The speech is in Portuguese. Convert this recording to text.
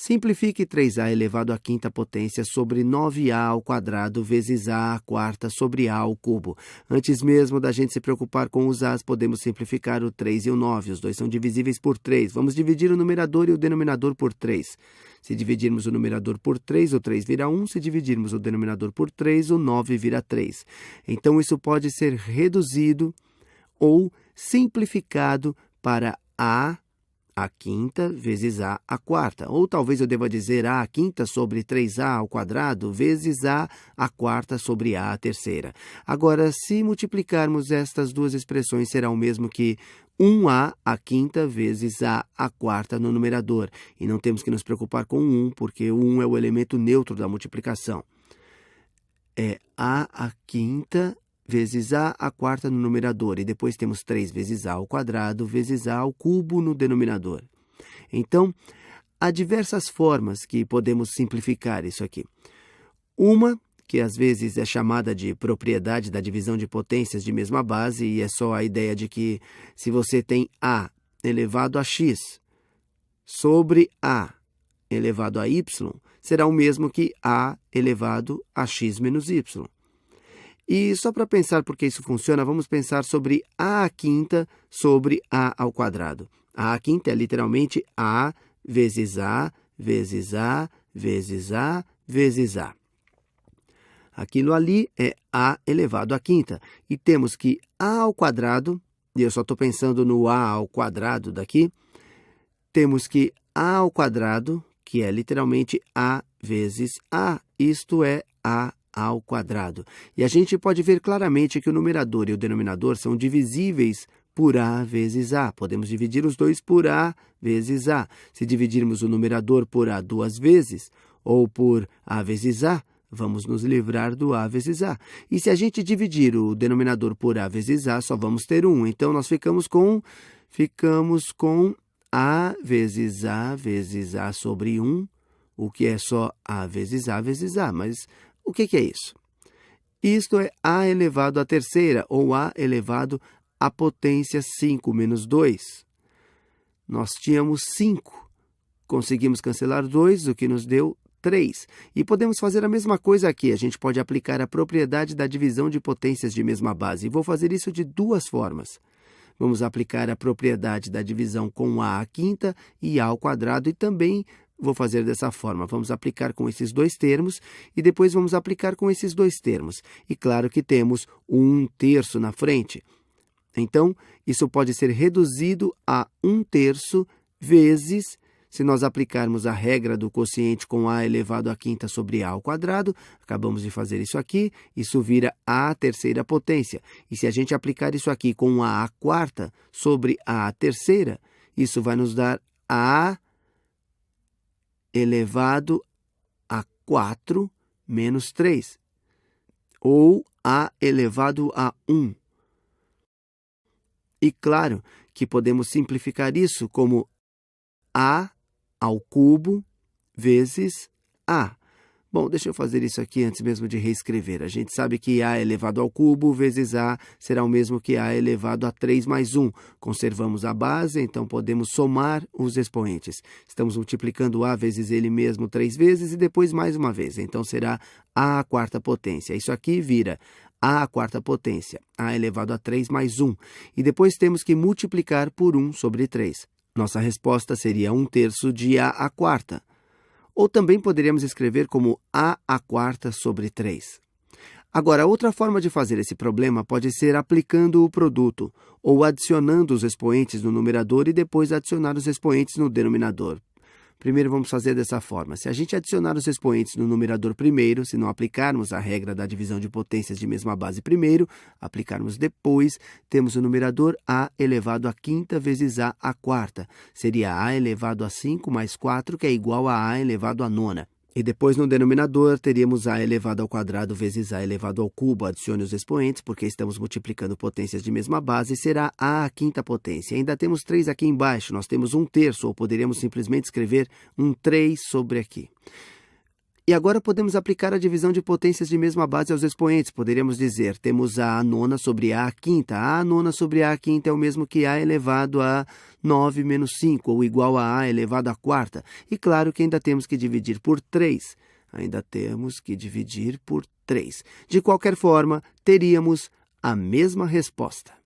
Simplifique 3a elevado à quinta potência sobre 9a ao quadrado vezes a quarta sobre a ao cubo. Antes mesmo da gente se preocupar com os a's, podemos simplificar o 3 e o 9. Os dois são divisíveis por 3. Vamos dividir o numerador e o denominador por 3. Se dividirmos o numerador por 3, o 3 vira 1. Se dividirmos o denominador por 3, o 9 vira 3. Então, isso pode ser reduzido ou simplificado para a quinta vezes a quarta. Ou talvez eu deva dizer a quinta sobre 3a ao quadrado vezes a quarta sobre a terceira. Agora, se multiplicarmos estas duas expressões, será o mesmo que 1a quinta vezes a quarta no numerador. E não temos que nos preocupar com o 1, porque o 1 é o elemento neutro da multiplicação. É a quinta vezes a quarta no numerador, e depois temos 3 vezes a ao quadrado vezes a ao cubo no denominador. Então, há diversas formas que podemos simplificar isso aqui. Uma, que às vezes é chamada de propriedade da divisão de potências de mesma base, e é só a ideia de que se você tem a elevado a x sobre a elevado a y, será o mesmo que a elevado a x menos y. E só para pensar por que isso funciona, vamos pensar sobre a quinta sobre a ao quadrado. A quinta é literalmente a vezes a vezes a vezes a vezes a. Aquilo ali é a elevado à quinta. E temos que a ao quadrado, e eu só estou pensando no a ao quadrado daqui, temos que a ao quadrado, que é literalmente a vezes a, isto é a ao quadrado. E a gente pode ver claramente que o numerador e o denominador são divisíveis por a vezes a. Podemos dividir os dois por a vezes a. Se dividirmos o numerador por a duas vezes, ou por a vezes a, vamos nos livrar do a vezes a. E se a gente dividir o denominador por a vezes a, só vamos ter 1. Então, nós ficamos com a vezes a sobre 1, o que é só a vezes a vezes a. Mas o que é isso? Isto é a elevado à terceira, ou a elevado à potência 5 menos 2. Nós tínhamos 5. Conseguimos cancelar 2, o que nos deu 3. E podemos fazer a mesma coisa aqui. A gente pode aplicar a propriedade da divisão de potências de mesma base. E vou fazer isso de duas formas. Vamos aplicar a propriedade da divisão com a quinta e a ao quadrado, e também vou fazer dessa forma. Vamos aplicar com esses dois termos e depois vamos aplicar com esses dois termos. E claro que temos 1/3 na frente. Então, isso pode ser reduzido a 1/3 vezes, se nós aplicarmos a regra do quociente com a elevado à quinta sobre a ao quadrado, acabamos de fazer isso aqui, isso vira a terceira potência. E se a gente aplicar isso aqui com a quarta sobre a terceira, isso vai nos dar a elevado a 4 menos 3, ou a elevado a 1. E claro que podemos simplificar isso como a ao cubo vezes a. Bom, deixa eu fazer isso aqui antes mesmo de reescrever. A gente sabe que a elevado ao cubo vezes a será o mesmo que a elevado a 3 mais 1. Conservamos a base, então podemos somar os expoentes. Estamos multiplicando a vezes ele mesmo 3 vezes e depois mais uma vez. Então, será a à quarta potência. Isso aqui vira a à quarta potência, a elevado a 3 mais 1. E depois temos que multiplicar por 1 sobre 3. Nossa resposta seria 1/3 de a à quarta. Ou também poderíamos escrever como a à quarta sobre 3. Agora, outra forma de fazer esse problema pode ser aplicando o produto, ou adicionando os expoentes no numerador e depois adicionar os expoentes no denominador. Primeiro, vamos fazer dessa forma. Se a gente adicionar os expoentes no numerador primeiro, se não aplicarmos a regra da divisão de potências de mesma base primeiro, aplicarmos depois, temos o numerador a elevado à quinta vezes a à quarta. Seria a elevado a 5 mais 4, que é igual a elevado à nona. E depois, no denominador, teríamos a elevado ao quadrado vezes a elevado ao cubo. Adicione os expoentes, porque estamos multiplicando potências de mesma base, será a quinta potência. Ainda temos 3 aqui embaixo, nós temos 1/3, ou poderíamos simplesmente escrever 1/3 sobre aqui. E agora podemos aplicar a divisão de potências de mesma base aos expoentes. Poderíamos dizer, temos a nona sobre a quinta. A nona sobre a quinta é o mesmo que a elevado a 9 menos 5, ou igual a elevado à quarta. E claro que ainda temos que dividir por 3. Ainda temos que dividir por 3. De qualquer forma, teríamos a mesma resposta.